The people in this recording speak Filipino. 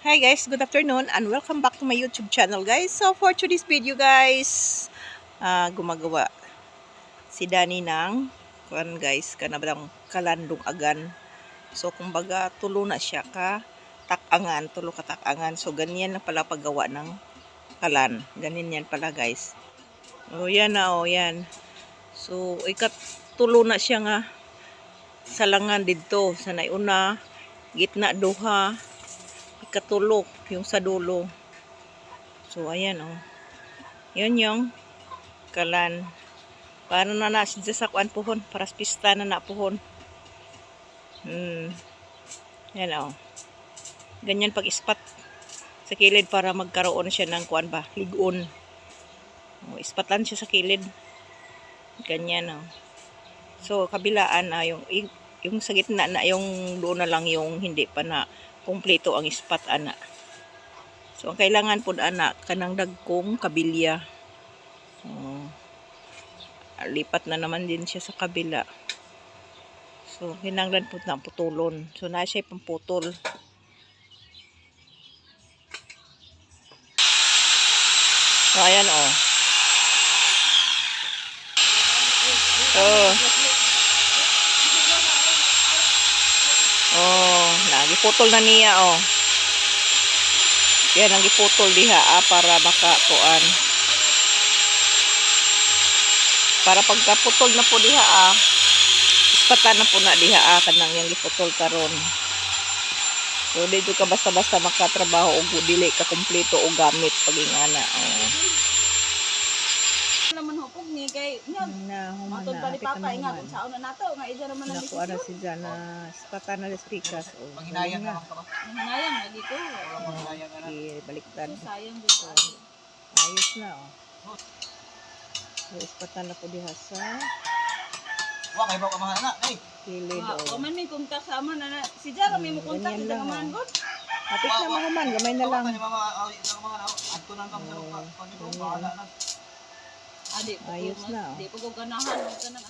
Hi guys, good afternoon and welcome back to my YouTube channel guys. So for today's video guys, gumagawa si Dani ng kuan guys, kanabang kalandong agan. So kumbaga tulo na siya ka takangan, tulo ka takangan. So ganyan lang pala paggawa ng kalan. Ganyan yan pala guys. Oh yan na, oh yan. So tulo na siya nga salangan dito sa naiuna, gitna duha, ikatulo yung sa dulo. So ayan oh. Yun yung kalan. Paano na siya sa kuan pohon para sa pista na pohon. Yan oh. Ganyan pag ispat sa kilid para magkaroon siya ng kuan ba, ligon. Oh, ispatan siya sa kilid. Ganyan oh. So kabilaan yung sa gitna na yung doon na lang yung hindi pa na kumpleto ang ispat ana. So ang kailangan pud ana kanang dagkong kabilya. Lipat na naman din siya sa kabila. So hinanglan pud na putulon. So na siya pamputol. So ayan oh. Nagiputol na niya oh. Yan ang giputol diha para makakuan. Para pagkaputol na po diha ispatan na po na diha kanang yang giputol karon. So dito ka basta-basta makatrabaho og dili ka kumpleto og gamit pagingana. Naman hupog ni kay matod pa ni papa nga kung saon na nato nga ija naman ang nakuha na si Jana ispatan na spikas o panghinayang na ka ba? Hinayang lagi ko. Panghinayang na. Baliktad. Sayang dito. Ayos na oh. So ispatan na po diha sa Wa kay ba ka mahal na, ay. kilid Wa oh. man may kontak sa man na si Jara may mo kontak sa man gud. Apit na mahuman, gamay na lang. Adto nang kam sa pagbahala na. Adi Ayos na oh. Di pa ko ganahan kanang